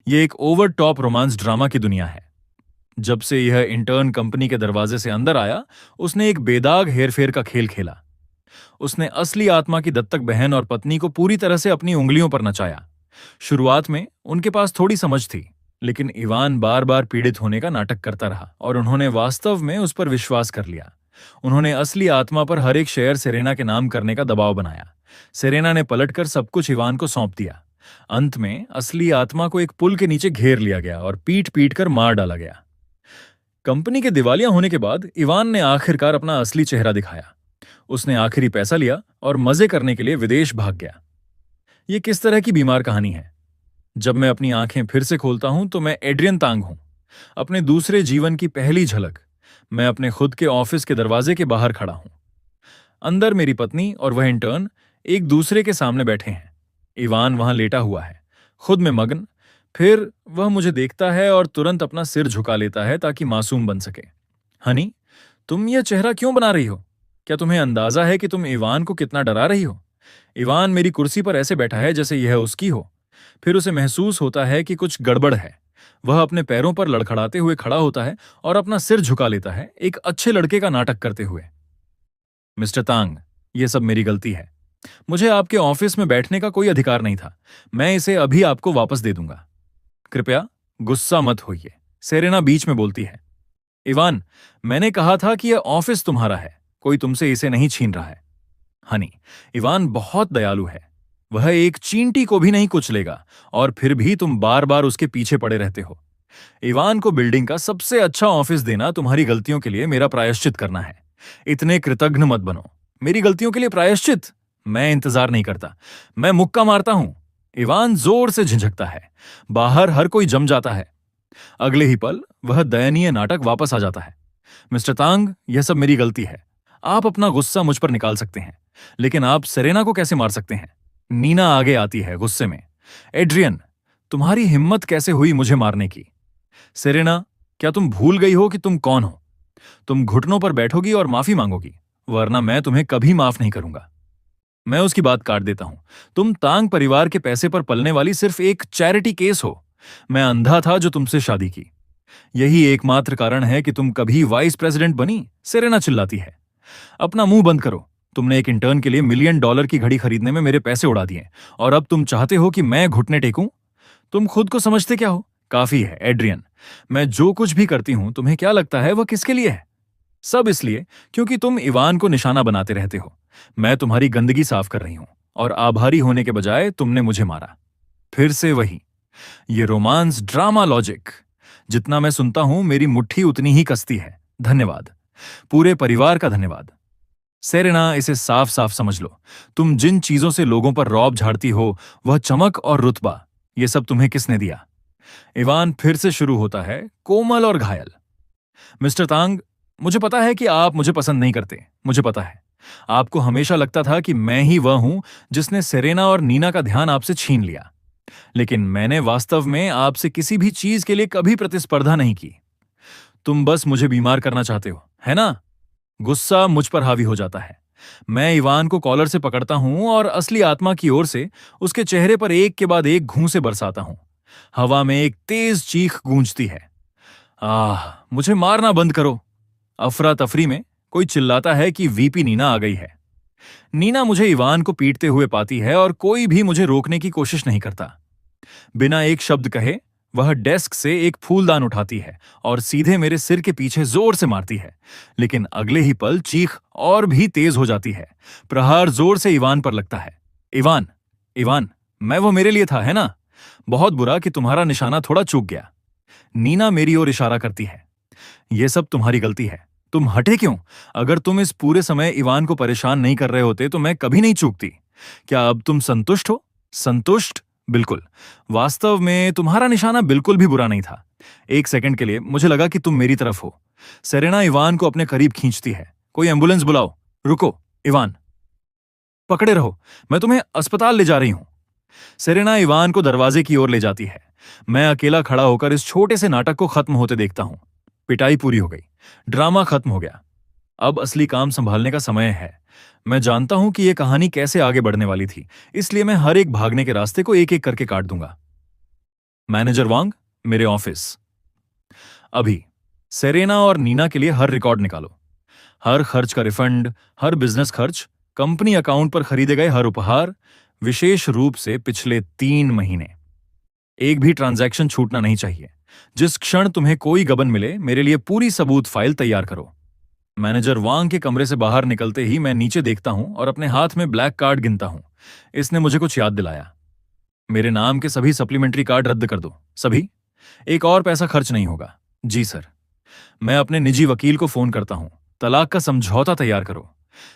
ये एक over top romance drama की दुनिया है। जब से यह इंटर्न कंपनी के दरवाजे से अंदर आया, उसने एक बेदाग हेरफेर का खेल खेला। उसने असली आत्मा की दत्तक बहन और पत्नी को पूरी तरह से अपनी उंगलियों पर नचाया। शुरुआत में उनके पास थोड़ी समझ थी, लेकिन इवान बार बार पीड़ित होने का नाटक करता रहा और उन्होंने वास्तव में उस पर विश्वास कर लिया। उन्होंने असली आत्मा पर हर एक शेयर सेरेना के नाम करने का दबाव बनाया। सेरेना ने पलटकर सब कुछ इवान को सौंप दिया। अंत में असली आत्मा को एक पुल के नीचे घेर लिया गया और पीट पीट कर मार डाला गया। कंपनी के दिवालिया होने के बाद इवान ने आखिरकार अपना असली चेहरा दिखाया। उसने आखिरी पैसा लिया और मजे करने के लिए विदेश भाग गया। यह किस तरह की बीमार कहानी है? जब मैं अपनी आंखें फिर से खोलता हूं तो मैं एड्रियन तांग हूं। अपने दूसरे जीवन की पहली झलक। मैं अपने खुद के ऑफिस के दरवाजे के बाहर खड़ा हूं। अंदर मेरी पत्नी और वह इंटर्न एक दूसरे के सामने बैठे हैं। इवान वहां लेटा हुआ है, खुद में मग्न। फिर वह मुझे देखता है और तुरंत अपना सिर झुका लेता है ताकि मासूम बन सके। हनी, तुम यह चेहरा क्यों बना रही हो? क्या तुम्हें अंदाजा है कि तुम इवान को कितना डरा रही हो? इवान मेरी कुर्सी पर ऐसे बैठा है जैसे यह उसकी हो। फिर उसे महसूस होता है कि कुछ गड़बड़ है। वह अपने पैरों पर लड़खड़ाते हुए खड़ा होता है और अपना सिर झुका लेता है, एक अच्छे लड़के का नाटक करते हुए। मिस्टर तांग, यह सब मेरी गलती है। मुझे आपके ऑफिस में बैठने का कोई अधिकार नहीं था। मैं इसे अभी आपको वापस दे दूंगा। कृपया गुस्सा मत होइए, सेरेना बीच में बोलती है। इवान, मैंने कहा था कि यह ऑफिस तुम्हारा है, कोई तुमसे इसे नहीं छीन रहा है। हनी, इवान बहुत दयालु है। वह एक चींटी को भी नहीं कुचलेगा और फिर भी तुम बार बार उसके पीछे पड़े रहते हो। इवान को बिल्डिंग का सबसे अच्छा ऑफिस देना तुम्हारी गलतियों के लिए मेरा प्रायश्चित करना है। इतने कृतघ्न मत बनो। मेरी गलतियों के लिए प्रायश्चित? मैं इंतजार नहीं करता, मैं मुक्का मारता हूं। इवान जोर से झिझकता है। बाहर हर कोई जम जाता है। अगले ही पल वह दयनीय नाटक वापस आ जाता है। मिस्टर तांग, यह सब मेरी गलती है। आप अपना गुस्सा मुझ पर निकाल सकते हैं, लेकिन आप सेरेना को कैसे मार सकते हैं? नीना आगे आती है गुस्से में। एड्रियन, तुम्हारी हिम्मत कैसे हुई मुझे मारने की? सेरेना, क्या तुम भूल गई हो कि तुम कौन हो? तुम घुटनों पर बैठोगी और माफी मांगोगी, वरना मैं तुम्हें कभी माफ नहीं करूंगा। मैं उसकी बात काट देता हूं। तुम तांग परिवार के पैसे पर पलने वाली सिर्फ एक चैरिटी केस हो। मैं अंधा था जो तुमसे शादी की। यही एकमात्र कारण है कि तुम कभी वाइस प्रेसिडेंट बनी। सेरेना चिल्लाती है। अपना मुंह बंद करो। तुमने एक इंटर्न के लिए $1,000,000 की घड़ी खरीदने में मेरे पैसे उड़ा दिए और अब तुम चाहते हो कि मैं घुटने टेकूं? तुम खुद को समझते क्या हो? काफी है एड्रियन। मैं जो कुछ भी करती हूं, तुम्हें क्या लगता है वह किसके लिए है? सब इसलिए क्योंकि तुम इवान को निशाना बनाते रहते हो। मैं तुम्हारी गंदगी साफ कर रही हूं और आभारी होने के बजाय तुमने मुझे मारा। फिर से वही, ये रोमांस ड्रामा लॉजिक। जितना मैं सुनता हूं, मेरी मुट्ठी उतनी ही कसती है। धन्यवाद, पूरे परिवार का धन्यवाद। सेरेना, इसे साफ साफ समझ लो। तुम जिन चीजों से लोगों पर रौब झाड़ती हो, वह चमक और रुतबा, ये सब तुम्हें किसने दिया? इवान फिर से शुरू होता है, कोमल और घायल। मिस्टर तांग, मुझे पता है कि आप मुझे पसंद नहीं करते। मुझे पता है आपको हमेशा लगता था कि मैं ही वह हूं जिसने सेरेना और नीना का ध्यान आपसे छीन लिया। लेकिन मैंने वास्तव में आपसे किसी भी चीज के लिए कभी प्रतिस्पर्धा नहीं की। तुम बस मुझे बीमार करना चाहते हो, है ना? गुस्सा मुझ पर हावी हो जाता है। मैं इवान को कॉलर से पकड़ता हूं और असली आत्मा की ओर से उसके चेहरे पर एक के बाद एक घूंसे बरसाता हूं। हवा में एक तेज चीख गूंजती है। मुझे मारना बंद करो। अफरा तफरी में कोई चिल्लाता है कि वीपी नीना आ गई है। नीना मुझे इवान को पीटते हुए पाती है और कोई भी मुझे रोकने की कोशिश नहीं करता। बिना एक शब्द कहे वह डेस्क से एक फूलदान उठाती है और सीधे मेरे सिर के पीछे जोर से मारती है। लेकिन अगले ही पल चीख और भी तेज हो जाती है। प्रहार जोर से इवान पर लगता है। इवान, इवान, मैं वो मेरे लिए था, है ना? बहुत बुरा कि तुम्हारा निशाना थोड़ा चूक गया। नीना मेरी ओर इशारा करती है। यह सब तुम्हारी गलती है। तुम हटे क्यों? अगर तुम इस पूरे समय इवान को परेशान नहीं कर रहे होते तो मैं कभी नहीं चूकती। क्या अब तुम संतुष्ट हो? संतुष्ट? बिल्कुल। वास्तव में तुम्हारा निशाना बिल्कुल भी बुरा नहीं था। एक सेकंड के लिए मुझे लगा कि तुम मेरी तरफ हो। सेरेना इवान को अपने करीब खींचती है। कोई एम्बुलेंस बुलाओ। रुको, इवान, पकड़े रहो, मैं तुम्हें अस्पताल ले जा रही हूं। सेरेना इवान को दरवाजे की ओर ले जाती है। मैं अकेला खड़ा होकर इस छोटे से नाटक को खत्म होते देखता हूं। पिटाई पूरी हो गई, ड्रामा खत्म हो गया। अब असली काम संभालने का समय है। मैं जानता हूं कि यह कहानी कैसे आगे बढ़ने वाली थी, इसलिए मैं हर एक भागने के रास्ते को एक एक करके काट दूंगा। मैनेजर वांग, मेरे ऑफिस। अभी सेरेना और नीना के लिए हर रिकॉर्ड निकालो। हर खर्च का रिफंड, हर बिजनेस खर्च, कंपनी अकाउंट पर खरीदे गए हर उपहार, विशेष रूप से पिछले 3 महीने। एक भी ट्रांजैक्शन छूटना नहीं चाहिए। जिस क्षण तुम्हें कोई गबन मिले, मेरे लिए पूरी सबूत फाइल तैयार करो। मैनेजर वांग के कमरे से बाहर निकलते ही मैं नीचे देखता हूं और अपने हाथ में ब्लैक कार्ड गिनता हूं। इसने मुझे कुछ याद दिलाया। मेरे नाम के सभी सप्लीमेंट्री कार्ड रद्द कर दो, सभी। एक और पैसा खर्च नहीं होगा। जी सर। मैं अपने निजी वकील को फोन करता हूं। तलाक का समझौता तैयार करो।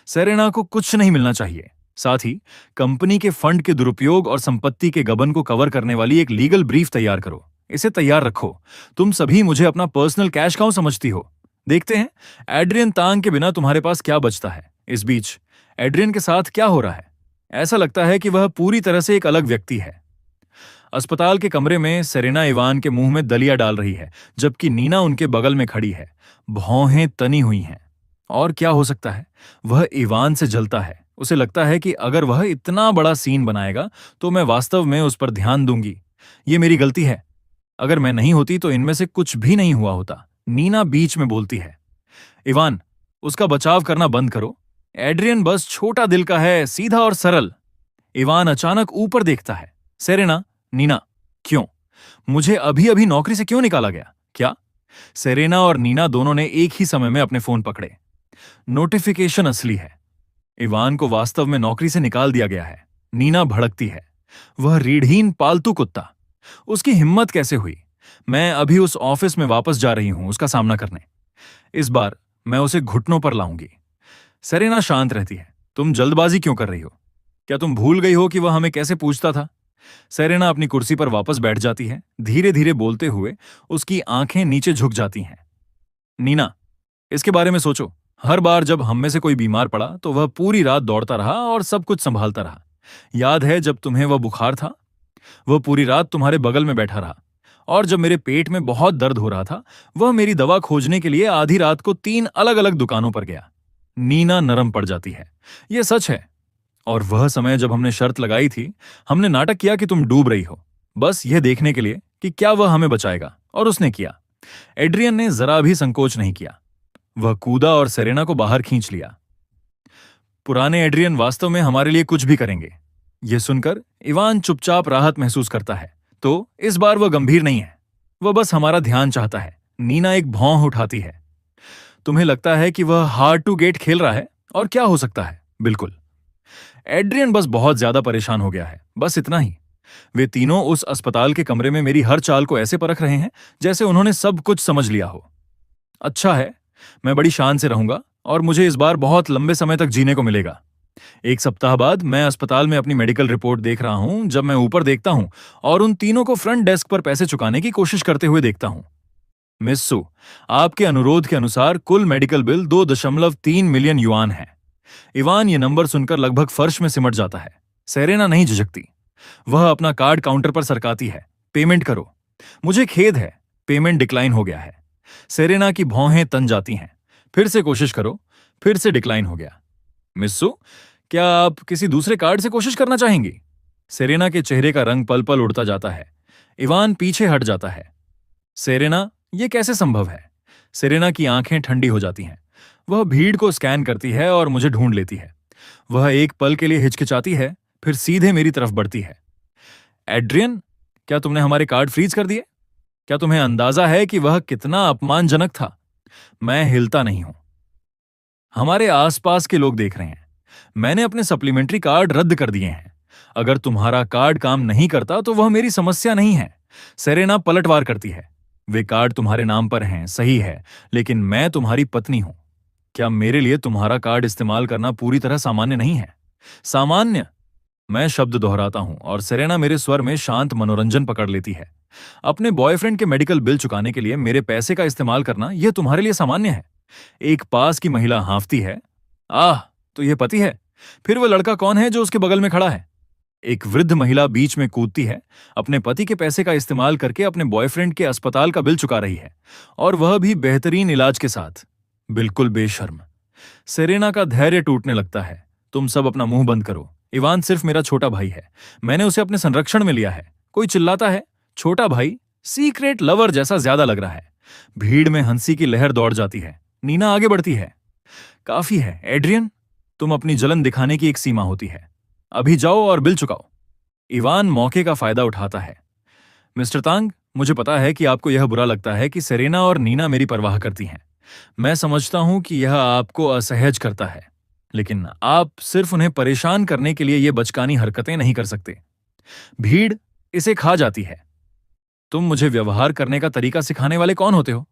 सेरेना को कुछ नहीं मिलना चाहिए। साथ ही कंपनी के फंड के दुरुपयोग और संपत्ति के गबन को कवर करने वाली एक लीगल ब्रीफ तैयार करो। इसे तैयार रखो। तुम सभी मुझे अपना पर्सनल कैश काउ समझती हो। देखते हैं एड्रियन तांग के बिना तुम्हारे पास क्या बचता है। इस बीच एड्रियन के साथ क्या हो रहा है? ऐसा लगता है कि वह पूरी तरह से एक अलग व्यक्ति है। अस्पताल के कमरे में सेरेना इवान के मुंह में दलिया डाल रही है, जबकि नीना उनके बगल में खड़ी है। भौहें तनी हुई हैं। और क्या हो सकता है? वह इवान से जलता है। उसे लगता है कि अगर वह इतना बड़ा सीन बनाएगा तो मैं वास्तव में उस पर ध्यान दूंगी। ये मेरी गलती है। अगर मैं नहीं होती तो इनमें से कुछ भी नहीं हुआ होता। नीना बीच में बोलती है, इवान, उसका बचाव करना बंद करो। एड्रियन बस छोटा दिल का है, सीधा और सरल। इवान अचानक ऊपर देखता है। सेरेना, नीना, क्यों? मुझे अभी अभी नौकरी से क्यों निकाला गया? क्या? सेरेना और नीना दोनों ने एक ही समय में अपने फोन पकड़े। नोटिफिकेशन असली है। इवान को वास्तव में नौकरी से निकाल दिया गया है। नीना भड़कती है। वह रीढ़हीन पालतू कुत्ता। उसकी हिम्मत कैसे हुई? मैं अभी उस ऑफिस में वापस जा रही हूं उसका सामना करने। इस बार मैं उसे घुटनों पर लाऊंगी। सेरेना शांत रहती है। तुम जल्दबाजी क्यों कर रही हो? क्या तुम भूल गई हो कि वह हमें कैसे पूछता था? सेरेना अपनी कुर्सी पर वापस बैठ जाती है। धीरे धीरे बोलते हुए उसकी आंखें नीचे झुक जाती हैं। नीना, इसके बारे में सोचो। हर बार जब हम में से कोई बीमार पड़ा तो वह पूरी रात दौड़ता रहा और सब कुछ संभालता रहा। याद है जब तुम्हें वह बुखार था? वह पूरी रात तुम्हारे बगल में बैठा रहा। और जब मेरे पेट में बहुत दर्द हो रहा था, वह मेरी दवा खोजने के लिए आधी रात को 3 अलग अलग दुकानों पर गया। नीना नरम पड़ जाती है। यह सच है। और वह समय जब हमने शर्त लगाई थी, हमने नाटक किया कि तुम डूब रही हो, बस यह देखने के लिए कि क्या वह हमें बचाएगा, और उसने किया। एड्रियन ने जरा भी संकोच नहीं किया। वह कूदा और सेरेना को बाहर खींच लिया। पुराने एड्रियन वास्तव में हमारे लिए कुछ भी करेंगे। यह सुनकर इवान चुपचाप राहत महसूस करता है। तो इस बार वह गंभीर नहीं है। वह बस हमारा ध्यान चाहता है। नीना एक भौं उठाती है। तुम्हें लगता है कि वह हार्ड टू गेट खेल रहा है? और क्या हो सकता है? बिल्कुल। एड्रियन बस बहुत ज्यादा परेशान हो गया है, बस इतना ही। वे तीनों उस अस्पताल के कमरे में मेरी हर चाल को ऐसे परख रहे हैं जैसे उन्होंने सब कुछ समझ लिया हो। अच्छा है, मैं बड़ी शान से रहूंगा और मुझे इस बार बहुत लंबे समय तक जीने को मिलेगा। 1 सप्ताह बाद मैं अस्पताल में अपनी मेडिकल रिपोर्ट देख रहा हूं जब मैं ऊपर देखता हूं और उन तीनों को फ्रंट डेस्क पर पैसे चुकाने की कोशिश करते हुए देखता हूं। मिस सु, आपके अनुरोध के अनुसार कुल मेडिकल बिल 2.3 मिलियन युआन है। इवान ये नंबर सुनकर लगभग फर्श में सिमट जाता है। सेरेना नहीं झिझकती। वह अपना कार्ड काउंटर पर सरकाती है। पेमेंट करो। मुझे खेद है, पेमेंट डिक्लाइन हो गया है। सेरेना की भौहें तन जाती हैं। फिर से कोशिश करो। फिर से डिक्लाइन हो गया। मिस्सू, क्या आप किसी दूसरे कार्ड से कोशिश करना चाहेंगी? सेरेना के चेहरे का रंग पल पल उड़ता जाता है। इवान पीछे हट जाता है। सेरेना, यह कैसे संभव है? सेरेना की आंखें ठंडी हो जाती हैं। वह भीड़ को स्कैन करती है और मुझे ढूंढ लेती है। वह एक पल के लिए हिचकिचाती है, फिर सीधे मेरी तरफ बढ़ती है। एड्रियन, क्या तुमने हमारे कार्ड फ्रीज कर दिए? क्या तुम्हें अंदाजा है कि वह कितना अपमानजनक था? मैं हिलता नहीं हूं। हमारे आसपास के लोग देख रहे हैं। मैंने अपने सप्लीमेंट्री कार्ड रद्द कर दिए हैं। अगर तुम्हारा कार्ड काम नहीं करता तो वह मेरी समस्या नहीं है। सेरेना पलटवार करती है। वे कार्ड तुम्हारे नाम पर हैं, सही है, लेकिन मैं तुम्हारी पत्नी हूं। क्या मेरे लिए तुम्हारा कार्ड इस्तेमाल करना पूरी तरह सामान्य नहीं है? सामान्य? मैं शब्द दोहराता हूं और सेरेना मेरे स्वर में शांत मनोरंजन पकड़ लेती है। अपने बॉयफ्रेंड के मेडिकल बिल चुकाने के लिए मेरे पैसे का इस्तेमाल करना यह तुम्हारे लिए सामान्य है? एक पास की महिला हांफती है। आह, तो यह पति है? फिर वह लड़का कौन है जो उसके बगल में खड़ा है? एक वृद्ध महिला बीच में कूदती है। अपने पति के पैसे का इस्तेमाल करके अपने बॉयफ्रेंड के अस्पताल का बिल चुका रही है, और वह भी बेहतरीन इलाज के साथ। बिल्कुल बेशर्म। सेरेना का धैर्य टूटने लगता है। तुम सब अपना मुंह बंद करो। इवान सिर्फ मेरा छोटा भाई है। मैंने उसे अपने संरक्षण में लिया है। कोई चिल्लाता है छोटा भाई सीक्रेट लवर जैसा ज्यादा लग रहा है। भीड़ में हंसी की लहर दौड़ जाती है। नीना आगे बढ़ती है। काफी है एड्रियन, तुम अपनी जलन दिखाने की एक सीमा होती है। अभी जाओ और बिल चुकाओ। इवान मौके का फायदा उठाता है। मिस्टर तांग, मुझे पता है कि आपको यह बुरा लगता है कि सेरेना और नीना मेरी परवाह करती हैं। मैं समझता हूं कि यह आपको असहज करता है, लेकिन आप सिर्फ उन्हें परेशान करने के लिए ये बचकानी हरकतें नहीं कर सकते। भीड़ इसे खा जाती है। तुम मुझे व्यवहार करने का तरीका सिखाने वाले कौन होते हो?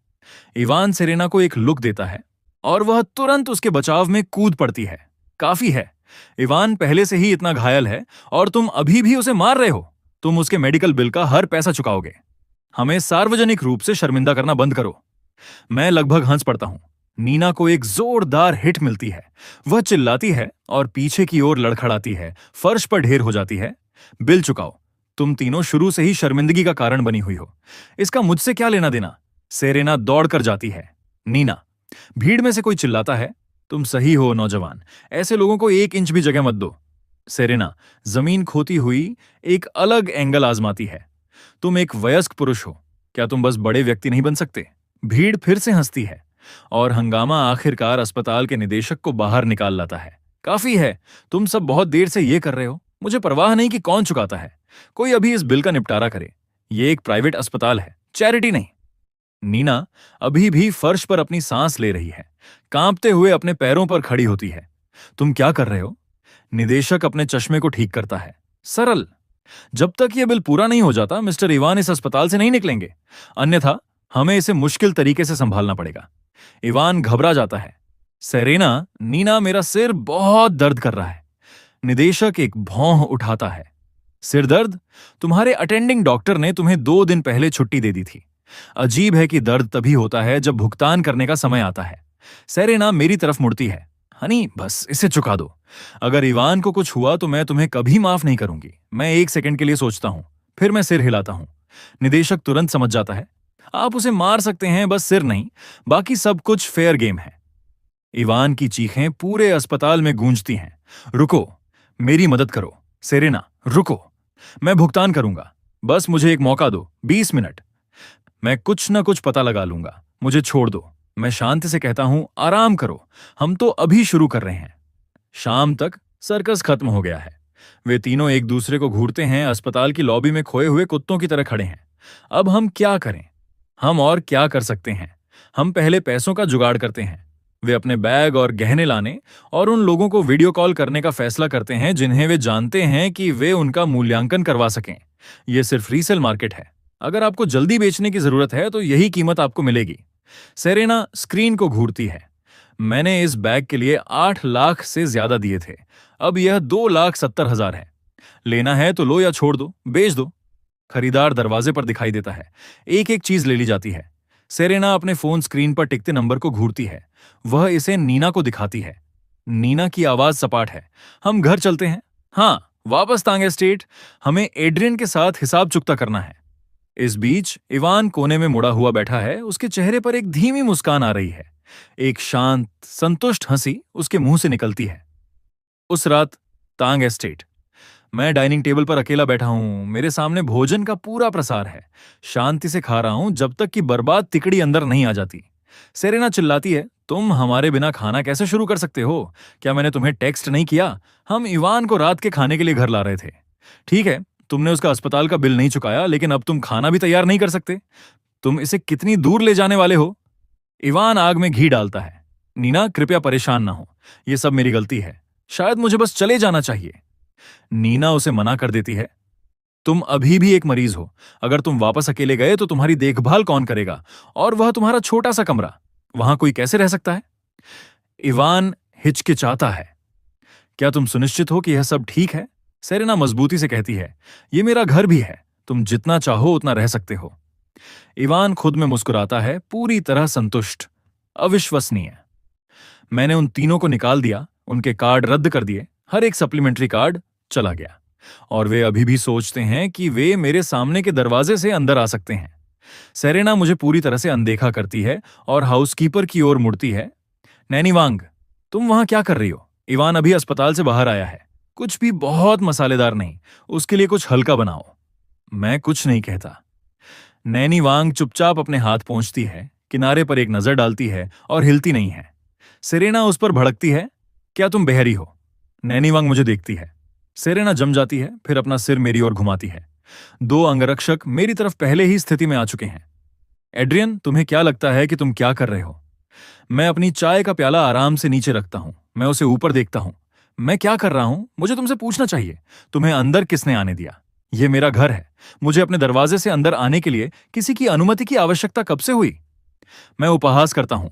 इवान सेरेना को एक लुक देता है और वह तुरंत उसके बचाव में कूद पड़ती है। काफी है, इवान पहले से ही इतना घायल है और तुम अभी भी उसे मार रहे हो। तुम उसके मेडिकल बिल का हर पैसा चुकाओगे। हमें सार्वजनिक रूप से शर्मिंदा करना बंद करो। मैं लगभग हंस पड़ता हूं। नीना को एक जोरदार हिट मिलती है। वह चिल्लाती है और पीछे की ओर लड़खड़ाती है, फर्श पर ढेर हो जाती है। बिल चुकाओ। तुम तीनों शुरू से ही शर्मिंदगी का कारण बनी हुई हो। इसका मुझसे क्या लेना देना? सेरेना दौड़कर जाती है। नीना, भीड़ में से कोई चिल्लाता है, तुम सही हो नौजवान, ऐसे लोगों को 1 इंच भी जगह मत दो। सेरेना जमीन खोती हुई एक अलग एंगल आजमाती है। तुम एक वयस्क पुरुष हो, क्या तुम बस बड़े व्यक्ति नहीं बन सकते? भीड़ फिर से हंसती है और हंगामा आखिरकार अस्पताल के निदेशक को बाहर निकाल लाता है। काफी है, तुम सब बहुत देर से ये कर रहे हो। मुझे परवाह नहीं कि कौन चुकाता है। कोई अभी इस बिल का निपटारा करे। ये एक प्राइवेट अस्पताल है, चैरिटी नहीं। नीना अभी भी फर्श पर अपनी सांस ले रही है, कांपते हुए अपने पैरों पर खड़ी होती है। तुम क्या कर रहे हो? निदेशक अपने चश्मे को ठीक करता है। सरल, जब तक यह बिल पूरा नहीं हो जाता मिस्टर इवान इस अस्पताल से नहीं निकलेंगे, अन्यथा हमें इसे मुश्किल तरीके से संभालना पड़ेगा। इवान घबरा जाता है। सेरेना, नीना, मेरा सिर बहुत दर्द कर रहा है। निदेशक एक भौं उठाता है। सिर दर्द? तुम्हारे अटेंडिंग डॉक्टर ने तुम्हें 2 दिन पहले छुट्टी दे दी थी। अजीब है कि दर्द तभी होता है जब भुगतान करने का समय आता है। सेरेना मेरी तरफ मुड़ती है। हनी, बस इसे चुका दो। अगर इवान को कुछ हुआ तो मैं तुम्हें कभी माफ नहीं करूंगी। मैं 1 सेकंड के लिए सोचता हूं, फिर मैं सिर हिलाता हूं। निदेशक तुरंत समझ जाता है। आप उसे मार सकते हैं, बस सिर नहीं। बाकी सब कुछ फेयर गेम है। इवान की चीखें पूरे अस्पताल में गूंजती हैं। रुको, मेरी मदद करो। सेरेना, रुको, मैं भुगतान करूंगा। बस मुझे एक मौका दो, 20 मिनट। मैं कुछ न कुछ पता लगा लूंगा। मुझे छोड़ दो। मैं शांति से कहता हूं, आराम करो, हम तो अभी शुरू कर रहे हैं। शाम तक सर्कस खत्म हो गया है। वे तीनों एक दूसरे को घूरते हैं, अस्पताल की लॉबी में खोए हुए कुत्तों की तरह खड़े हैं। अब हम क्या करें? हम और क्या कर सकते हैं? हम पहले पैसों का जुगाड़ करते हैं। वे अपने बैग और गहने लाने और उन लोगों को वीडियो कॉल करने का फैसला करते हैं जिन्हें वे जानते हैं कि वे उनका मूल्यांकन करवा सकें। यह सिर्फ रीसेल मार्केट है। अगर आपको जल्दी बेचने की जरूरत है तो यही कीमत आपको मिलेगी। सेरेना स्क्रीन को घूरती है। मैंने इस बैग के लिए 8 लाख से ज्यादा दिए थे। अब यह 2,70,000 है। लेना है तो लो या छोड़ दो, बेच दो। खरीदार दरवाजे पर दिखाई देता है। एक एक चीज ले ली जाती है। सेरेना अपने फोन स्क्रीन पर टिकते नंबर को घूरती है। वह इसे नीना को दिखाती है। नीना की आवाज सपाट है। हम घर चलते हैं। हाँ, वापस तांग एस्टेट। हमें एड्रियन के साथ हिसाब चुकता करना है। इस बीच इवान कोने में मुड़ा हुआ बैठा है। उसके चेहरे पर एक धीमी मुस्कान आ रही है। एक शांत, संतुष्ट हंसी उसके मुंह से निकलती है। उस रात तांग एस्टेट। मैं डाइनिंग टेबल पर अकेला बैठा हूं। मेरे सामने भोजन का पूरा प्रसार है। शांति से खा रहा हूं जब तक कि बर्बाद तिकड़ी अंदर नहीं आ जाती। सेरेना चिल्लाती है, तुम हमारे बिना खाना कैसे शुरू कर सकते हो? क्या मैंने तुम्हें टेक्स्ट नहीं किया? हम इवान को रात के खाने के लिए घर ला रहे थे। ठीक है, तुमने उसका अस्पताल का बिल नहीं चुकाया, लेकिन अब तुम खाना भी तैयार नहीं कर सकते। तुम इसे कितनी दूर ले जाने वाले हो? इवान आग में घी डालता है। नीना, कृपया परेशान ना हो। यह सब मेरी गलती है। शायद मुझे बस चले जाना चाहिए। नीना उसे मना कर देती है। तुम अभी भी एक मरीज हो। अगर तुम वापस अकेले गए तो तुम्हारी देखभाल कौन करेगा? और वह तुम्हारा छोटा सा कमरा, वहां कोई कैसे रह सकता है? इवान हिचकिचाता है। क्या तुम सुनिश्चित हो कि यह सब ठीक है? सेरेना मजबूती से कहती है, यह मेरा घर भी है। तुम जितना चाहो उतना रह सकते हो। इवान खुद में मुस्कुराता है, पूरी तरह संतुष्ट। अविश्वसनीय। मैंने उन तीनों को निकाल दिया, उनके कार्ड रद्द कर दिए, हर एक सप्लीमेंट्री कार्ड चला गया। और वे अभी भी सोचते हैं कि वे मेरे सामने के दरवाजे से अंदर आ सकते हैं। सेरेना मुझे पूरी तरह से अनदेखा करती है और हाउसकीपर की ओर मुड़ती है। नैनी वांग, तुम वहां क्या कर रही हो? इवान अभी अस्पताल से बाहर आया है। कुछ भी बहुत मसालेदार नहीं, उसके लिए कुछ हल्का बनाओ। मैं कुछ नहीं कहता। नैनी वांग चुपचाप अपने हाथ पोंछती है, किनारे पर एक नजर डालती है और हिलती नहीं है। सेरेना उस पर भड़कती है, क्या तुम बहरी हो? नैनी वांग मुझे देखती है। सेरेना जम जाती है, फिर अपना सिर मेरी ओर घुमाती है। दो अंगरक्षक मेरी तरफ पहले ही स्थिति में आ चुके हैं। एड्रियन, तुम्हें क्या लगता है कि तुम क्या कर रहे हो? मैं अपनी चाय का प्याला आराम से नीचे रखता हूं। मैं उसे ऊपर देखता हूं। मैं क्या कर रहा हूं, मुझे तुमसे पूछना चाहिए। तुम्हें अंदर किसने आने दिया? यह मेरा घर है। मुझे अपने दरवाजे से अंदर आने के लिए किसी की अनुमति की आवश्यकता कब से हुई? मैं उपहास करता हूं।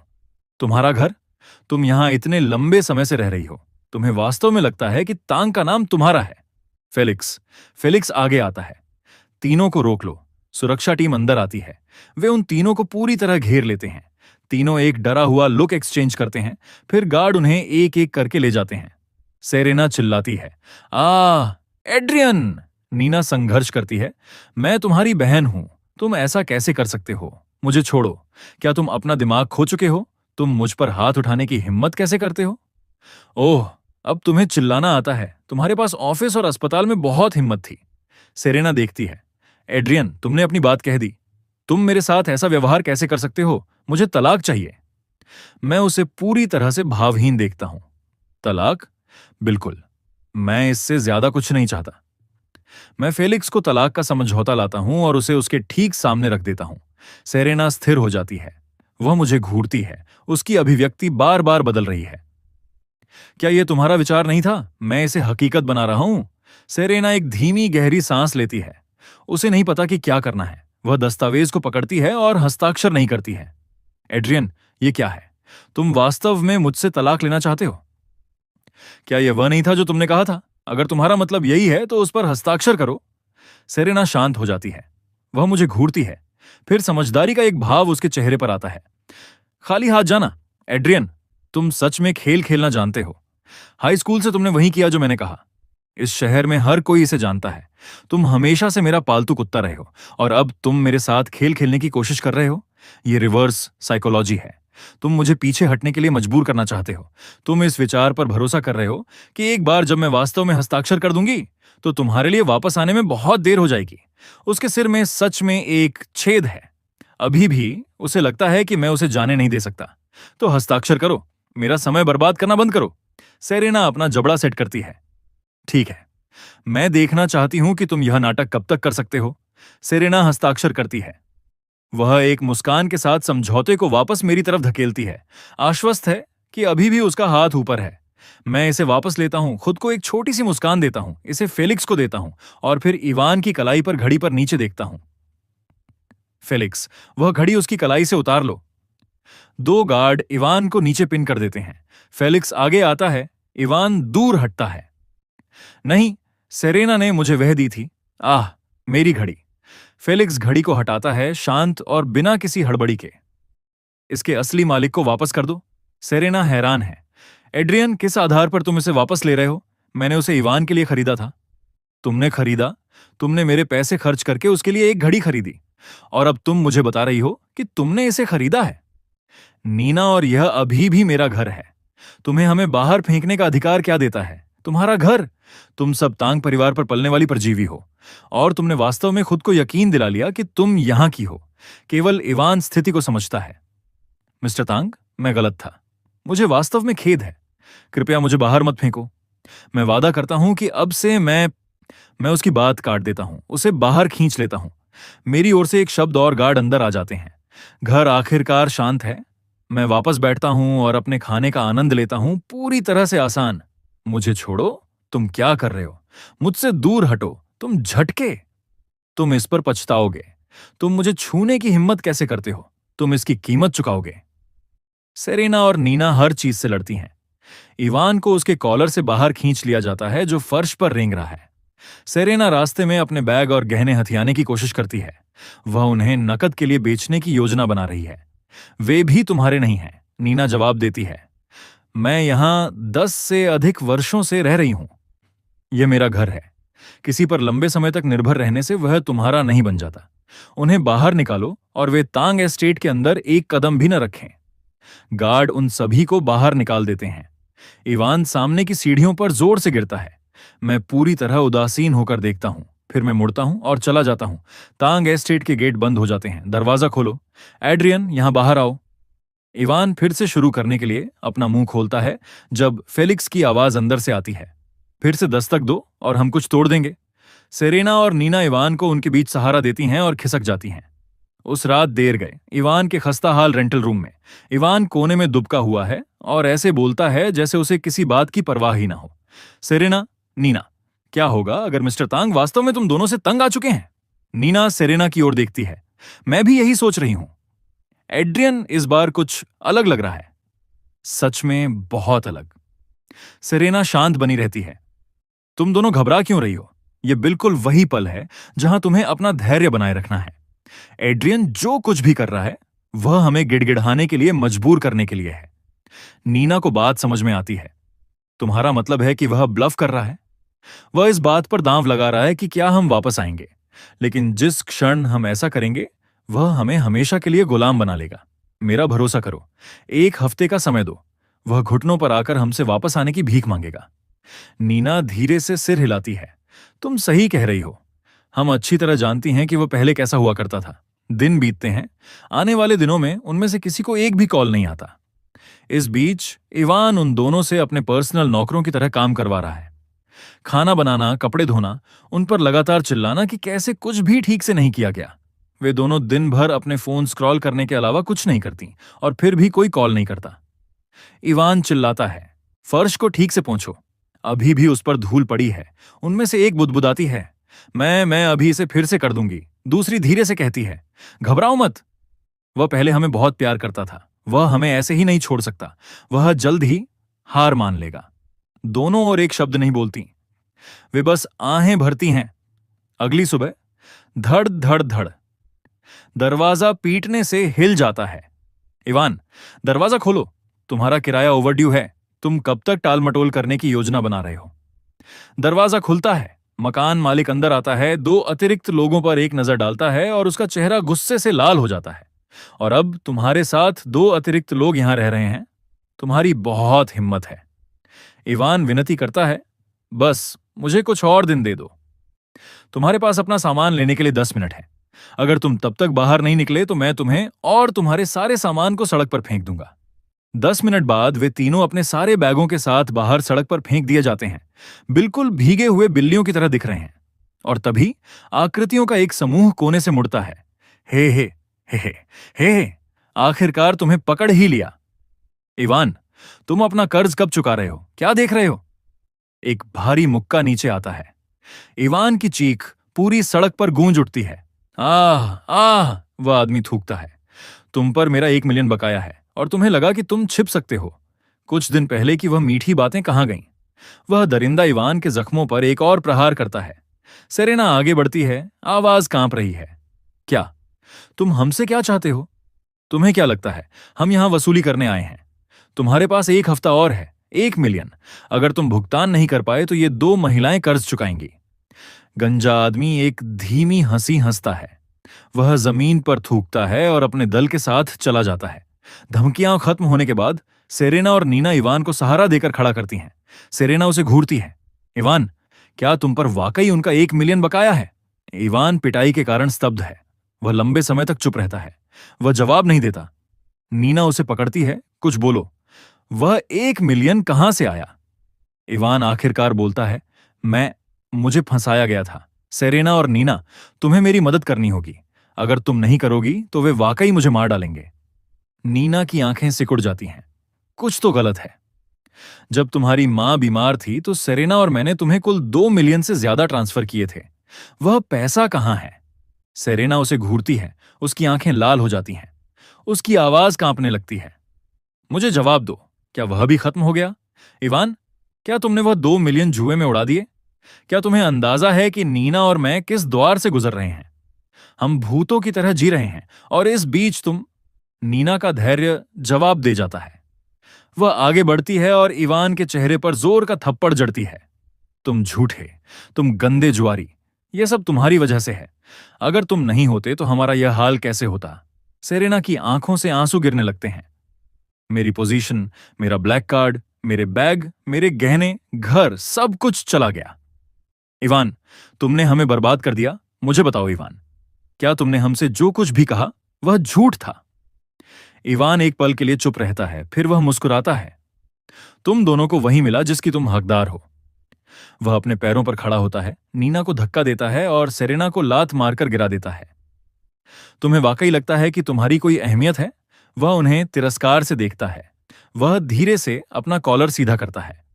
तुम्हारा घर? तुम यहां इतने लंबे समय से रह रही हो। तुम्हें वास्तव में लगता है कि तांग का नाम तुम्हारा है? फेलिक्स। फेलिक्स आगे आता है। तीनों को रोक लो। सुरक्षा टीम अंदर आती है। वे उन तीनों को पूरी तरह घेर लेते हैं। तीनों एक डरा हुआ लुक एक्सचेंज करते हैं, फिर गार्ड उन्हें एक एक करके ले जाते हैं। सेरेना चिल्लाती है, एड्रियन! नीना संघर्ष करती है, मैं तुम्हारी बहन हूं। तुम ऐसा कैसे कर सकते हो? मुझे छोड़ो। क्या तुम अपना दिमाग खो चुके हो? तुम मुझ पर हाथ उठाने की हिम्मत कैसे करते हो? ओह, अब तुम्हें चिल्लाना आता है। तुम्हारे पास ऑफिस और अस्पताल में बहुत हिम्मत थी। सेरेना देखती है। एड्रियन, तुमने अपनी बात कह दी। तुम मेरे साथ ऐसा व्यवहार कैसे कर सकते हो? मुझे तलाक चाहिए। मैं उसे पूरी तरह से भावहीन देखता हूं। तलाक? बिल्कुल। मैं इससे ज्यादा कुछ नहीं चाहता। मैं फेलिक्स को तलाक का समझौता लाता हूं और उसे उसके ठीक सामने रख देता हूं। सेरेना स्थिर हो जाती है। वह मुझे घूरती है। उसकी अभिव्यक्ति बार बार बदल रही है। क्या यह तुम्हारा विचार नहीं था? मैं इसे हकीकत बना रहा हूं। सेरेना एक धीमी गहरी सांस लेती है। उसे नहीं पता कि क्या करना है। वह दस्तावेज को पकड़ती है और हस्ताक्षर नहीं करती है। एड्रियन, ये क्या है? तुम वास्तव में मुझसे तलाक लेना चाहते हो? क्या यह वह नहीं था जो तुमने कहा था? अगर तुम्हारा मतलब यही है तो उस पर हस्ताक्षर करो। सेरेना शांत हो जाती है। वह मुझे घूरती है। फिर समझदारी का एक भाव उसके चेहरे पर आता है। खाली हाथ जाना। एड्रियन, तुम सच में खेल खेलना जानते हो। हाई स्कूल से तुमने वही किया जो मैंने कहा। इस शहर में हर कोई इसे जानता है। तुम हमेशा से मेरा पालतू कुत्ता रहे हो और अब तुम मेरे साथ खेल खेलने की कोशिश कर रहे हो। यह रिवर्स साइकोलॉजी है। तुम मुझे पीछे हटने के लिए मजबूर करना चाहते हो। तुम इस विचार पर भरोसा कर रहे हो कि एक बार जब मैं वास्तव में हस्ताक्षर कर दूंगी तो तुम्हारे लिए वापस आने में बहुत देर हो जाएगी। उसके सिर में सच में एक छेद है। अभी भी उसे लगता है कि मैं उसे जाने नहीं दे सकता। तो हस्ताक्षर करो। मेरा समय बर्बाद करना बंद करो। सेरेना अपना जबड़ा सेट करती है। ठीक है, मैं देखना चाहती हूं कि तुम यह नाटक कब तक कर सकते हो। सेरेना हस्ताक्षर करती है। वह एक मुस्कान के साथ समझौते को वापस मेरी तरफ धकेलती है। आश्वस्त है कि अभी भी उसका हाथ ऊपर है। मैं इसे वापस लेता हूं, खुद को एक छोटी सी मुस्कान देता हूं, इसे फेलिक्स को देता हूं और फिर इवान की कलाई पर घड़ी पर नीचे देखता हूं। फेलिक्स, वह घड़ी उसकी कलाई से उतार लो। दो गार्ड इवान को नीचे पिन कर देते हैं। फेलिक्स आगे आता है। इवान दूर हटता है। नहीं, सेरेना ने मुझे वह दी थी। मेरी घड़ी। फेलिक्स घड़ी को हटाता है, शांत और बिना किसी हड़बड़ी के। इसके असली मालिक को वापस कर दो। सेरेना हैरान है। एड्रियन, किस आधार पर तुम इसे वापस ले रहे हो? मैंने उसे इवान के लिए खरीदा था। तुमने खरीदा? तुमने मेरे पैसे खर्च करके उसके लिए एक घड़ी खरीदी और अब तुम मुझे बता रही हो कि तुमने इसे खरीदा है? नीना, और यह अभी भी मेरा घर है। तुम्हें हमें बाहर फेंकने का अधिकार क्या देता है? तुम्हारा घर। तुम सब तांग परिवार पर पलने वाली परजीवी हो और तुमने वास्तव में खुद को यकीन दिला लिया कि तुम यहां की हो। केवल इवान स्थिति को समझता है। मिस्टर तांग, मैं गलत था। मुझे वास्तव में खेद है। कृपया मुझे बाहर मत फेंको। मैं वादा करता हूं कि अब से मैं उसकी बात काट देता हूं, उसे बाहर खींच लेता हूं। मेरी ओर से एक शब्द और गार्ड अंदर आ जाते हैं। घर आखिरकार शांत है। मैं वापस बैठता हूं और अपने खाने का आनंद लेता हूं, पूरी तरह से आसान। मुझे छोड़ो। तुम क्या कर रहे हो? मुझसे दूर हटो। तुम झटके। तुम इस पर पछताओगे। तुम मुझे छूने की हिम्मत कैसे करते हो? तुम इसकी कीमत चुकाओगे। सेरेना और नीना हर चीज से लड़ती हैं। इवान को उसके कॉलर से बाहर खींच लिया जाता है जो फर्श पर रेंग रहा है। सेरेना रास्ते में अपने बैग और गहने हथियाने की कोशिश करती है। वह उन्हें नकद के लिए बेचने की योजना बना रही है। वे भी तुम्हारे नहीं हैं, नीना जवाब देती है। मैं यहां 10 से अधिक वर्षों से रह रही हूं। यह मेरा घर है। किसी पर लंबे समय तक निर्भर रहने से वह तुम्हारा नहीं बन जाता। उन्हें बाहर निकालो और वे तांग एस्टेट के अंदर एक कदम भी न रखें। गार्ड उन सभी को बाहर निकाल देते हैं। इवान सामने की सीढ़ियों पर जोर से गिरता है। मैं पूरी तरह उदासीन होकर देखता हूं। फिर मैं मुड़ता हूं और चला जाता हूं। तांग एस्टेट के गेट बंद हो जाते हैं। दरवाजा खोलो। एड्रियन, यहां बाहर आओ। इवान फिर से शुरू करने के लिए अपना मुंह खोलता है जब फेलिक्स की आवाज अंदर से आती है। फिर से दस्तक दो और हम कुछ तोड़ देंगे। सेरेना और नीना इवान को उनके बीच सहारा देती हैं और खिसक जाती हैं। उस रात देर गए इवान के खस्ता हाल रेंटल रूम में। इवान कोने में दुबका हुआ है और ऐसे बोलता है जैसे उसे किसी बात की परवाह ही ना हो। सेरेना, नीना, क्या होगा अगर मिस्टर तांग वास्तव में तुम दोनों से तंग आ चुके हैं? नीना सेरेना की ओर देखती है। मैं भी यही सोच रही हूं। एड्रियन इस बार कुछ अलग लग रहा है। सच में बहुत अलग। सेरेना शांत बनी रहती है। तुम दोनों घबरा क्यों रही हो? यह बिल्कुल वही पल है जहां तुम्हें अपना धैर्य बनाए रखना है। एड्रियन जो कुछ भी कर रहा है वह हमें गिड़गिड़ाने के लिए मजबूर करने के लिए है। नीना को बात समझ में आती है। तुम्हारा मतलब है कि वह ब्लफ कर रहा है? वह इस बात पर दांव लगा रहा है कि क्या हम वापस आएंगे, लेकिन जिस क्षण हम ऐसा करेंगे वह हमें हमेशा के लिए गुलाम बना लेगा। मेरा भरोसा करो, 1 हफ्ते का समय दो। वह घुटनों पर आकर हमसे वापस आने की भीख मांगेगा। नीना धीरे से सिर हिलाती है। तुम सही कह रही हो। हम अच्छी तरह जानती हैं कि वह पहले कैसा हुआ करता था। दिन बीतते हैं। आने वाले दिनों में उनमें से किसी को एक भी कॉल नहीं आता। इस बीच इवान उन दोनों से अपने पर्सनल नौकरों की तरह काम करवा रहा है। खाना बनाना, कपड़े धोना, उन पर लगातार चिल्लाना कि कैसे कुछ भी ठीक से नहीं किया गया। वे दोनों दिन भर अपने फोन स्क्रॉल करने के अलावा कुछ नहीं करती और फिर भी कोई कॉल नहीं करता। इवान चिल्लाता है, फर्श को ठीक से पोंछो। अभी भी उस पर धूल पड़ी है। उनमें से एक बुदबुदाती है, मैं अभी इसे फिर से कर दूंगी। दूसरी धीरे से कहती है, घबराओ मत। वह पहले हमें बहुत प्यार करता था। वह हमें ऐसे ही नहीं छोड़ सकता। वह जल्द ही हार मान लेगा। दोनों और एक शब्द नहीं बोलती। वे बस आहें भरती हैं। अगली सुबह धड़ धड़ धड़ दरवाजा पीटने से हिल जाता है। इवान, दरवाजा खोलो। तुम्हारा किराया ओवरड्यू है। तुम कब तक टालमटोल करने की योजना बना रहे हो? दरवाजा खुलता है। मकान मालिक अंदर आता है, 2 अतिरिक्त लोगों पर एक नजर डालता है और उसका चेहरा गुस्से से लाल हो जाता है। और अब तुम्हारे साथ 2 अतिरिक्त लोग यहां रह रहे हैं। तुम्हारी बहुत हिम्मत है। इवान विनती करता है, बस मुझे कुछ और दिन दे दो। तुम्हारे पास अपना सामान लेने के लिए 10 मिनट है। अगर तुम तब तक बाहर नहीं निकले तो मैं तुम्हें और तुम्हारे सारे सामान को सड़क पर फेंक दूंगा। 10 मिनट बाद वे तीनों अपने सारे बैगों के साथ बाहर सड़क पर फेंक दिए जाते हैं। बिल्कुल भीगे हुए बिल्लियों की तरह दिख रहे हैं। और तभी आकृतियों का एक समूह कोने से मुड़ता है। हे हे हे हे हे हे, आखिरकार तुम्हें पकड़ ही लिया। इवान, तुम अपना कर्ज कब चुका रहे हो? क्या देख रहे हो? एक भारी मुक्का नीचे आता है। इवान की चीख पूरी सड़क पर गूंज उठती है। आह आह, वह आदमी थूकता है। तुम पर मेरा 1 मिलियन बकाया है और तुम्हें लगा कि तुम छिप सकते हो। कुछ दिन पहले की वह मीठी बातें कहां गईं? वह दरिंदा इवान के जख्मों पर एक और प्रहार करता है। सेरेना आगे बढ़ती है, आवाज कांप रही है। क्या तुम हमसे क्या चाहते हो? तुम्हें क्या लगता है हम यहां वसूली करने आए हैं? तुम्हारे पास 1 हफ्ता और है। 1 मिलियन। अगर तुम भुगतान नहीं कर पाए तो ये 2 महिलाएं कर्ज चुकाएंगी। गंजा आदमी एक धीमी हंसी हंसता है। वह जमीन पर थूकता है और अपने दल के साथ चला जाता है। धमकियां खत्म होने के बाद सेरेना और नीना इवान को सहारा देकर खड़ा करती हैं। सेरेना उसे घूरती है। इवान, क्या तुम पर वाकई उनका 1 मिलियन बकाया है? इवान पिटाई के कारण स्तब्ध है। वह लंबे समय तक चुप रहता है। वह जवाब नहीं देता। नीना उसे पकड़ती है, कुछ बोलो। वह 1 मिलियन कहां से आया? इवान आखिरकार बोलता है, मुझे फंसाया गया था। सेरेना और नीना, तुम्हें मेरी मदद करनी होगी। अगर तुम नहीं करोगी तो वे वाकई मुझे मार डालेंगे। नीना की आंखें सिकुड़ जाती हैं। कुछ तो गलत है। जब तुम्हारी मां बीमार थी तो सेरेना और मैंने तुम्हें कुल 2 मिलियन से ज्यादा ट्रांसफर किए थे। वह पैसा कहां है? सेरेना उसे घूरती है। उसकी आंखें लाल हो जाती हैं। उसकी आवाज कांपने लगती है। मुझे जवाब दो, क्या वह भी खत्म हो गया? इवान, क्या तुमने वह 2 मिलियन जुए में उड़ा दिए? क्या तुम्हें अंदाजा है कि नीना और मैं किस द्वार से गुजर रहे हैं? हम भूतों की तरह जी रहे हैं और इस बीच तुम। नीना का धैर्य जवाब दे जाता है। वह आगे बढ़ती है और इवान के चेहरे पर जोर का थप्पड़ जड़ती है। तुम झूठे, तुम गंदे जुआरी, यह सब तुम्हारी वजह से है। अगर तुम नहीं होते तो हमारा यह हाल कैसे होता? सेरेना की आंखों से आंसू गिरने लगते हैं। मेरी पोजीशन, मेरा ब्लैक कार्ड, मेरे बैग, मेरे गहने, घर, सब कुछ चला गया। इवान, तुमने हमें बर्बाद कर दिया। मुझे बताओ इवान, क्या तुमने हमसे जो कुछ भी कहा वह झूठ था? इवान एक पल के लिए चुप रहता है, फिर वह मुस्कुराता है। तुम दोनों को वही मिला जिसकी तुम हकदार हो। वह अपने पैरों पर खड़ा होता है, नीना को धक्का देता है और सेरेना को लात मारकर गिरा देता है। तुम्हें वाकई लगता है कि तुम्हारी कोई अहमियत है? वह उन्हें तिरस्कार से देखता है। वह धीरे से अपना कॉलर सीधा करता है।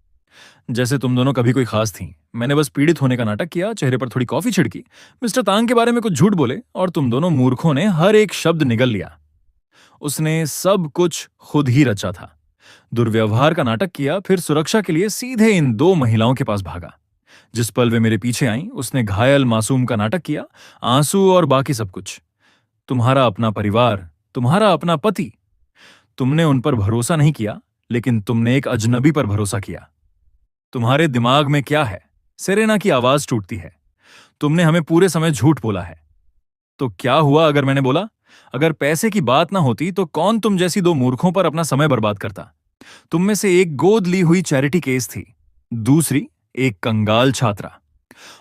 जैसे तुम दोनों कभी कोई खास थी। मैंने बस पीड़ित होने का नाटक किया, चेहरे पर थोड़ी कॉफी छिड़की, मिस्टर तांग के बारे में कुछ झूठ बोले और तुम दोनों मूर्खों ने हर एक शब्द निगल लिया। उसने सब कुछ खुद ही रचा था। दुर्व्यवहार का नाटक किया, फिर सुरक्षा के लिए सीधे इन दो महिलाओं के पास भागा। जिस पल वे मेरे पीछे आईं, उसने घायल मासूम का नाटक किया, आंसू और बाकी सब कुछ। तुम्हारा अपना परिवार, तुम्हारा अपना पति। तुमने उन पर भरोसा नहीं किया, लेकिन तुमने एक अजनबी पर भरोसा किया। तुम्हारे दिमाग में क्या है? सेरेना की आवाज टूटती है। तुमने हमें पूरे समय झूठ बोला है। तो क्या हुआ अगर मैंने बोला? अगर पैसे की बात ना होती तो कौन तुम जैसी दो मूर्खों पर अपना समय बर्बाद करता? तुम में से एक गोद ली हुई चैरिटी केस थी, दूसरी एक कंगाल छात्रा।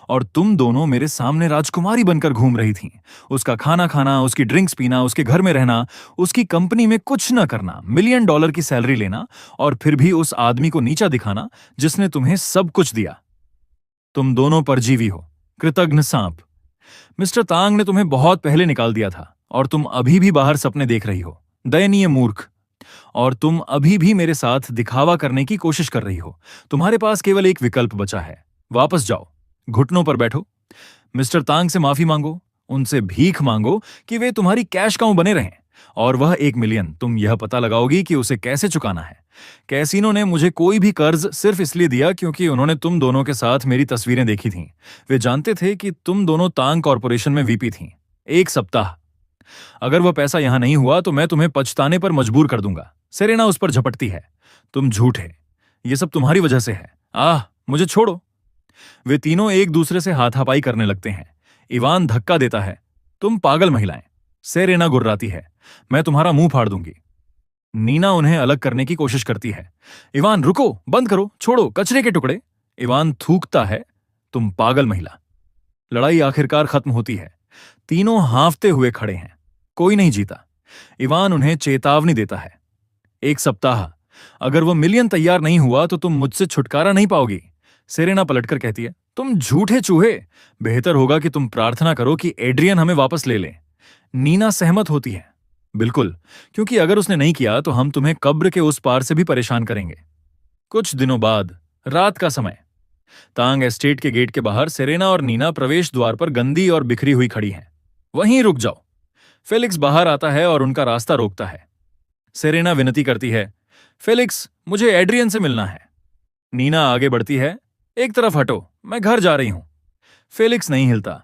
और तुम दोनों मेरे सामने राजकुमारी बनकर घूम रही थीं। उसका खाना खाना, उसकी ड्रिंक्स पीना, उसके घर में रहना, उसकी कंपनी में कुछ न करना, $1 मिलियन की सैलरी लेना और फिर भी उस आदमी को नीचा दिखाना जिसने तुम्हें सब कुछ दिया। तुम दोनों परजीवी हो, कृतघ्न सांप। मिस्टर तांग ने तुम्हें बहुत पहले निकाल दिया था और तुम अभी भी बाहर सपने देख रही हो। दयनीय मूर्ख। और तुम अभी भी मेरे साथ दिखावा करने की कोशिश कर रही हो। तुम्हारे पास केवल एक विकल्प बचा है। वापस जाओ, घुटनों पर बैठो, मिस्टर तांग से माफी मांगो, उनसे भीख मांगो कि वे तुम्हारी कैश काउ बने रहें। और वह 1 मिलियन तुम यह पता लगाओगी कि उसे कैसे चुकाना है। कैसीनो ने मुझे कोई भी कर्ज सिर्फ इसलिए दिया क्योंकि उन्होंने तुम दोनों के साथ मेरी तस्वीरें देखी थीं। वे जानते थे कि तुम दोनों तांग कॉरपोरेशन में वीपी थीं। 1 सप्ताह। अगर वह पैसा यहां नहीं हुआ तो मैं तुम्हें पछताने पर मजबूर कर दूंगा। सेरेना उस पर झपटती है। तुम झूठे, ये सब तुम्हारी वजह से है। मुझे छोड़ो। वे तीनों एक दूसरे से हाथापाई करने लगते हैं। इवान धक्का देता है। तुम पागल महिलाएं। सेरेना गुर्राती है। मैं तुम्हारा मुंह फाड़ दूंगी। नीना उन्हें अलग करने की कोशिश करती है। इवान रुको, बंद करो, छोड़ो, कचरे के टुकड़े। इवान थूकता है। तुम पागल महिला। लड़ाई आखिरकार खत्म होती है। तीनों हांफते हुए खड़े हैं। कोई नहीं जीता। इवान उन्हें चेतावनी देता है। 1 सप्ताह। अगर वो मिलियन तैयार नहीं हुआ तो तुम मुझसे छुटकारा नहीं पाओगी। सेरेना पलटकर कहती है, तुम झूठे चूहे। बेहतर होगा कि तुम प्रार्थना करो कि एड्रियन हमें वापस ले ले। नीना सहमत होती है। बिल्कुल, क्योंकि अगर उसने नहीं किया तो हम तुम्हें कब्र के उस पार से भी परेशान करेंगे। कुछ दिनों बाद, रात का समय। तांग एस्टेट के गेट के बाहर सेरेना और नीना प्रवेश द्वार पर गंदी और बिखरी हुई खड़ी हैं। वहीं रुक जाओ। फेलिक्स बाहर आता है और उनका रास्ता रोकता है। सेरेना विनती करती है, फेलिक्स, मुझे एड्रियन से मिलना है। नीना आगे बढ़ती है। एक तरफ हटो, मैं घर जा रही हूं। फेलिक्स नहीं हिलता।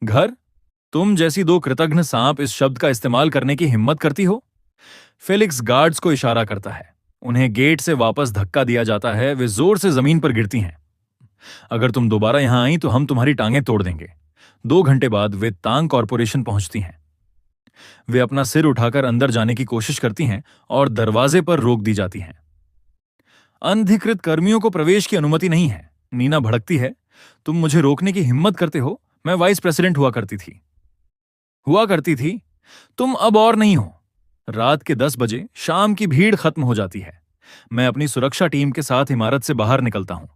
घर? तुम जैसी दो कृतघ्न सांप इस शब्द का इस्तेमाल करने की हिम्मत करती हो? फेलिक्स गार्ड्स को इशारा करता है। उन्हें गेट से वापस धक्का दिया जाता है। वे जोर से जमीन पर गिरती हैं। अगर तुम दोबारा यहां आई तो हम तुम्हारी टांगें तोड़ देंगे। 2 घंटे बाद वे तांग कॉरपोरेशन पहुंचती हैं। वे अपना सिर उठाकर अंदर जाने की कोशिश करती हैं और दरवाजे पर रोक दी जाती हैं। अनधिकृत कर्मियों को प्रवेश की अनुमति नहीं है। नीना भड़कती है। तुम मुझे रोकने की हिम्मत करते हो? मैं वाइस प्रेसिडेंट हुआ करती थी। तुम अब और नहीं हो। रात के 10 बजे शाम की भीड़ खत्म हो जाती है। मैं अपनी सुरक्षा टीम के साथ इमारत से बाहर निकलता हूं।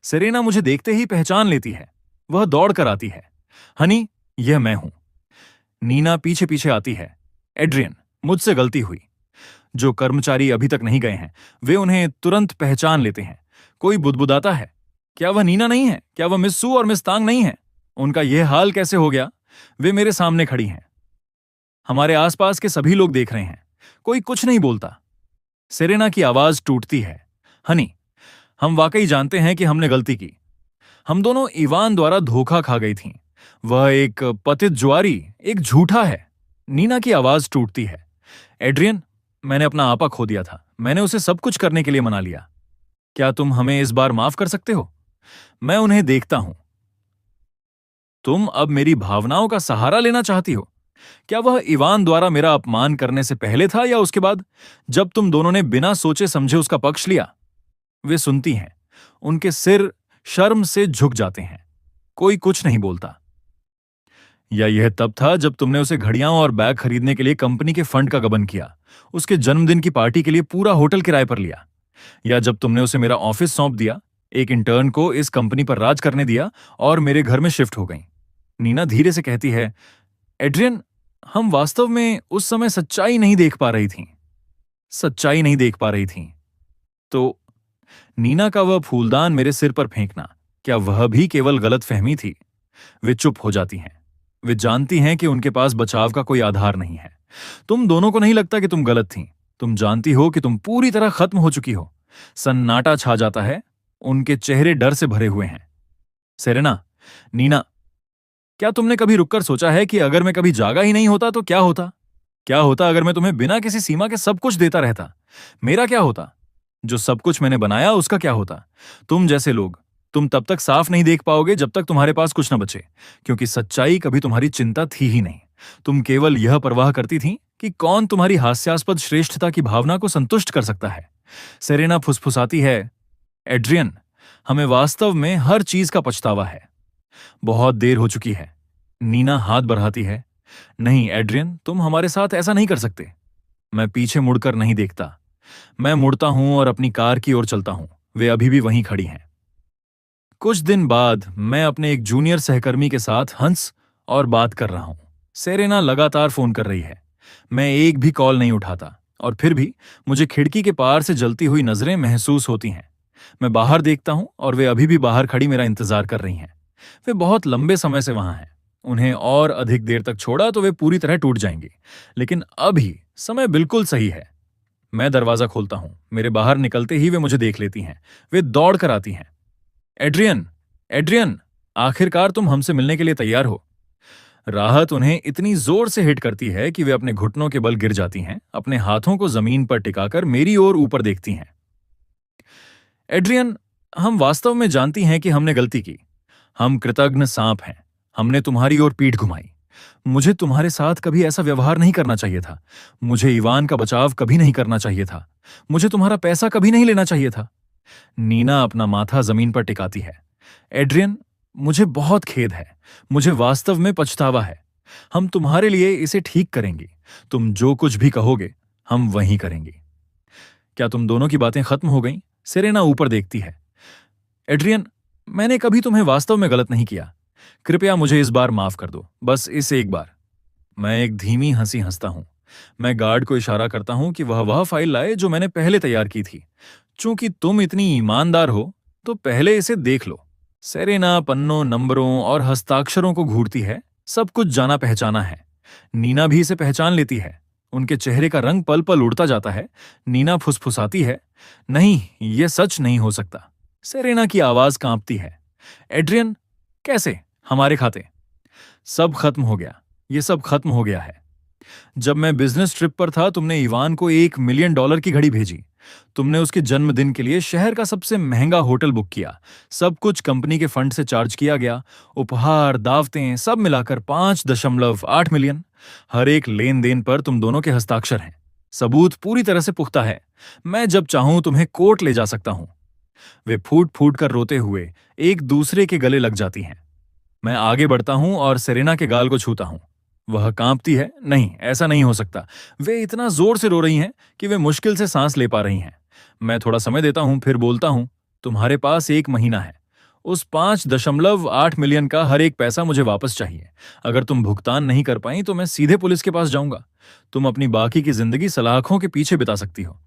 सेरेना मुझे देखते ही पहचान लेती है। वह दौड़ कर आती है। हनी, यह मैं हूं। नीना पीछे पीछे आती है। एड्रियन, मुझसे गलती हुई। जो कर्मचारी अभी तक नहीं गए हैं वे उन्हें तुरंत पहचान लेते हैं। कोई बुदबुदाता है, क्या वह नीना नहीं है? क्या वह मिस सू और मिस तांग नहीं है? उनका यह हाल कैसे हो गया? वे मेरे सामने खड़ी हैं। हमारे आसपास के सभी लोग देख रहे हैं। कोई कुछ नहीं बोलता। सेरेना की आवाज टूटती है। हनी, हम वाकई जानते हैं कि हमने गलती की। हम दोनों इवान द्वारा धोखा खा गई थीं। वह एक पतित जुआरी, एक झूठा है। नीना की आवाज टूटती है। एड्रियन, मैंने अपना आपा खो दिया था। मैंने उसे सब कुछ करने के लिए मना लिया। क्या तुम हमें इस बार माफ कर सकते हो? मैं उन्हें देखता हूं। तुम अब मेरी भावनाओं का सहारा लेना चाहती हो? क्या वह इवान द्वारा मेरा अपमान करने से पहले था या उसके बाद, जब तुम दोनों ने बिना सोचे समझे उसका पक्ष लिया? वे सुनती हैं। उनके सिर शर्म से झुक जाते हैं। कोई कुछ नहीं बोलता। या यह तब था जब तुमने उसे घड़ियां और बैग खरीदने के लिए कंपनी के फंड का गबन किया, उसके जन्मदिन की पार्टी के लिए पूरा होटल किराए पर लिया, या जब तुमने उसे मेरा ऑफिस सौंप दिया, एक इंटर्न को इस कंपनी पर राज करने दिया और मेरे घर में शिफ्ट हो गई। नीना धीरे से कहती है, एड्रियन, हम वास्तव में उस समय सच्चाई नहीं देख पा रही थीं। सच्चाई नहीं देख पा रही थीं। तो नीना का वह फूलदान मेरे सिर पर फेंकना, क्या वह भी केवल गलतफहमी थी? वे चुप हो जाती हैं। वे जानती हैं कि उनके पास बचाव का कोई आधार नहीं है। तुम दोनों को नहीं लगता कि तुम गलत थीं। तुम जानती हो कि तुम पूरी तरह खत्म हो चुकी हो। सन्नाटा छा जाता है। उनके चेहरे डर से भरे हुए हैं। सेरेना, नीना, क्या तुमने कभी रुककर सोचा है कि अगर मैं कभी जागा ही नहीं होता तो क्या होता? क्या होता अगर मैं तुम्हें बिना किसी सीमा के सब कुछ देता रहता? मेरा क्या होता? जो सब कुछ मैंने बनाया उसका क्या होता? तुम जैसे लोग, तुम तब तक साफ नहीं देख पाओगे जब तक तुम्हारे पास कुछ न बचे, क्योंकि सच्चाई कभी तुम्हारी चिंता थी ही नहीं। तुम केवल यह परवाह करती थी कि कौन तुम्हारी हास्यास्पद श्रेष्ठता की भावना को संतुष्ट कर सकता है। सेरेना फुसफुसाती है, एड्रियन, हमें वास्तव में हर चीज का पछतावा है। बहुत देर हो चुकी है। नीना हाथ बढ़ाती है, नहीं एड्रियन, तुम हमारे साथ ऐसा नहीं कर सकते। मैं पीछे मुड़कर नहीं देखता। मैं मुड़ता हूं और अपनी कार की ओर चलता हूं। वे अभी भी वहीं खड़ी हैं। कुछ दिन बाद मैं अपने एक जूनियर सहकर्मी के साथ हंस और बात कर रहा हूं। सेरेना लगातार फोन कर रही है। मैं एक भी कॉल नहीं उठाता, और फिर भी मुझे खिड़की के पार से जलती हुई नजरें महसूस होती हैं। मैं बाहर देखता हूं और वे अभी भी बाहर खड़ी मेरा इंतजार कर रही हैं। वे बहुत लंबे समय से वहां हैं। उन्हें और अधिक देर तक छोड़ा तो वे पूरी तरह टूट जाएंगी, लेकिन अभी समय बिल्कुल सही है। मैं दरवाजा खोलता हूं। मेरे बाहर निकलते ही वे मुझे देख लेती हैं। वे दौड़ कर आती हैं। एड्रियन, एड्रियन, आखिरकार तुम हमसे मिलने के लिए तैयार हो। राहत उन्हें इतनी जोर से हिट करती है कि वे अपने घुटनों के बल गिर जाती हैं, अपने हाथों को जमीन पर टिकाकर मेरी ओर ऊपर देखती हैं। एड्रियन, हम वास्तव में जानती हैं कि हमने गलती की। हम कृतघ्न सांप हैं। हमने तुम्हारी ओर पीठ घुमाई। मुझे तुम्हारे साथ कभी ऐसा व्यवहार नहीं करना चाहिए था। मुझे इवान का बचाव कभी नहीं करना चाहिए था। मुझे तुम्हारा पैसा कभी नहीं लेना चाहिए था। नीना अपना माथा जमीन पर टिकाती है। एड्रियन, मुझे बहुत खेद है। मुझे वास्तव में पछतावा है। हम तुम्हारे लिए इसे ठीक करेंगे। तुम जो कुछ भी कहोगे हम वही करेंगे। क्या तुम दोनों की बातें खत्म हो गईं? सेरेना ऊपर देखती है। एड्रियन, मैंने कभी तुम्हें वास्तव में गलत नहीं किया। कृपया मुझे इस बार माफ कर दो, बस इस एक बार। मैं एक धीमी हंसी हंसता हूं। मैं गार्ड को इशारा करता हूं कि वह फाइल लाए जो मैंने पहले तैयार की थी। चूंकि तुम इतनी ईमानदार हो तो पहले इसे देख लो। सेरेना पन्नों, नंबरों और हस्ताक्षरों को घूरती है। सब कुछ जाना पहचाना है। नीना भी इसे पहचान लेती है। उनके चेहरे का रंग पल पल उड़ता जाता है। नीना फुसफुसाती है, नहीं, यह सच नहीं हो सकता। सेरेना की आवाज कांपती है। एड्रियन, कैसे? हमारे खाते? सब खत्म हो गया। ये सब खत्म हो गया है। जब मैं बिजनेस ट्रिप पर था तुमने इवान को $1 मिलियन की घड़ी भेजी। तुमने उसके जन्मदिन के लिए शहर का सबसे महंगा होटल बुक किया। सब कुछ कंपनी के फंड से चार्ज किया गया। उपहार, दावतें, सब मिलाकर 5.8 मिलियन। हर एक लेन देन पर तुम दोनों के हस्ताक्षर हैं। सबूत पूरी तरह से पुख्ता है। मैं जब चाहूं तुम्हें कोर्ट ले जा सकता हूं। वे फूट फूट कर रोते हुए एक दूसरे के गले लग जाती हैं। मैं आगे बढ़ता हूं और सेरेना के गाल को छूता हूं। वह कांपती है, नहीं, ऐसा नहीं हो सकता। वे इतना जोर से रो रही हैं कि वे मुश्किल से सांस ले पा रही हैं। मैं थोड़ा समय देता हूं, फिर बोलता हूं, तुम्हारे पास 1 महीना है। उस 5.8 मिलियन का हर एक पैसा मुझे वापस चाहिए। अगर तुम भुगतान नहीं कर पाई तो मैं सीधे पुलिस के पास जाऊंगा। तुम अपनी बाकी की जिंदगी सलाखों के पीछे बिता सकती हो।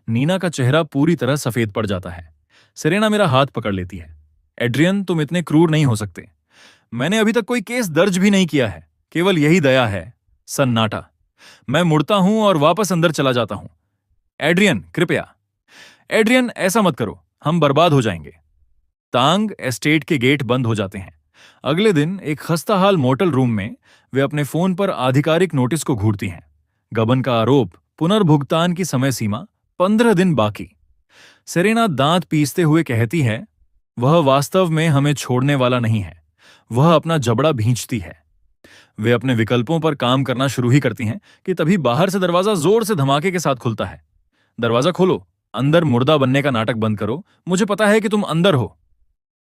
नीना का चेहरा पूरी तरह सफेद पड़ जाता है। सेरेना मेरा हाथ पकड़ लेती है। एड्रियन, तुम इतने क्रूर नहीं हो सकते। मैंने अभी तक कोई केस दर्ज भी नहीं किया है। केवल यही दया है। सन्नाटा। मैं मुड़ता हूं और वापस अंदर चला जाता हूं। एड्रियन, कृपया। एड्रियन, ऐसा मत करो, हम बर्बाद हो जाएंगे। तांग एस्टेट के गेट बंद हो जाते हैं। अगले दिन एक खस्ताहाल मोटल रूम में वे अपने फोन पर आधिकारिक नोटिस को घूरती हैं। गबन का आरोप, पुनर्भुगतान की समय सीमा, 15 दिन बाकी। सेरेना दांत पीसते हुए कहती है, वह वास्तव में हमें छोड़ने वाला नहीं है। वह अपना जबड़ा भींचती है। वे अपने विकल्पों पर काम करना शुरू ही करती हैं कि तभी बाहर से दरवाजा जोर से धमाके के साथ खुलता है। दरवाजा खोलो, अंदर मुर्दा बनने का नाटक बंद करो, मुझे पता है कि तुम अंदर हो।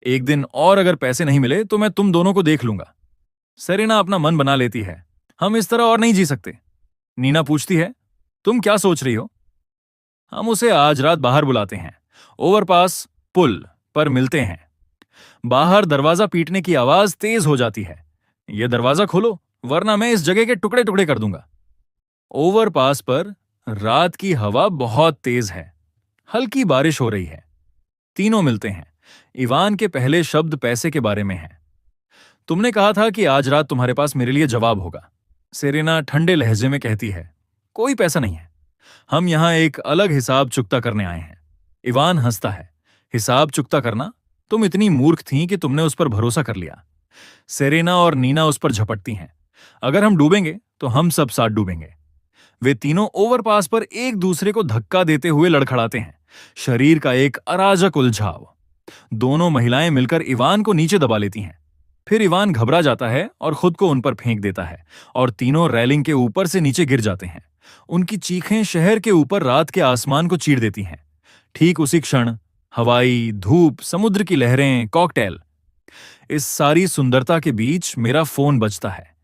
एक दिन और अगर पैसे नहीं मिले तो मैं तुम दोनों को देख लूंगा। सेरेना अपना मन बना लेती है, हम इस तरह और नहीं जी सकते। नीना पूछती है, तुम क्या सोच रही हो? हम उसे आज रात बाहर बुलाते हैं, ओवरपास पुल पर मिलते हैं। बाहर दरवाजा पीटने की आवाज तेज हो जाती है। यह दरवाजा खोलो वरना मैं इस जगह के टुकड़े टुकड़े कर दूंगा। ओवरपास पर रात की हवा बहुत तेज है, हल्की बारिश हो रही है। तीनों मिलते हैं। इवान के पहले शब्द पैसे के बारे में हैं। तुमने कहा था कि आज रात तुम्हारे पास मेरे लिए जवाब होगा। सेरेना ठंडे लहजे में कहती है, कोई पैसा नहीं है, हम यहां एक अलग हिसाब चुकता करने आए हैं। इवान हंसता है, हिसाब चुकता करना? तुम इतनी मूर्ख थी कि तुमने उस पर भरोसा कर लिया। सेरेना और नीना उस पर झपटती हैं, अगर हम डूबेंगे तो हम सब साथ डूबेंगे। वे तीनों ओवरपास पर एक दूसरे को धक्का देते हुए लड़खड़ाते हैं, शरीर का एक अराजक उलझाव। दोनों महिलाएं मिलकर इवान को नीचे दबा लेती हैं। फिर इवान घबरा जाता है और खुद को उन पर फेंक देता है और तीनों रेलिंग के ऊपर से नीचे गिर जाते हैं। उनकी चीखें शहर के ऊपर रात के आसमान को चीर देती हैं। ठीक उसी क्षण हवाई, धूप, समुद्र की लहरें, कॉकटेल, इस सारी सुंदरता के बीच मेरा फोन बजता है।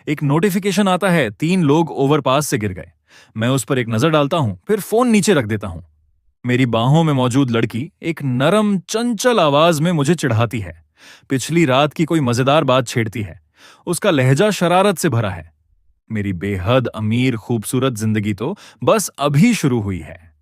एक नोटिफिकेशन आता है, 3 लोग ओवरपास से गिर गए। मैं उस पर एक नजर डालता हूं, फिर फोन नीचे रख देता हूं। मेरी बाहों में मौजूद लड़की एक नरम चंचल आवाज में मुझे चिढ़ाती है। पिछली रात की कोई मजेदार बात छेड़ती है। उसका लहजा शरारत से भरा है। मेरी बेहद अमीर खूबसूरत जिंदगी तो बस अभी शुरू हुई है।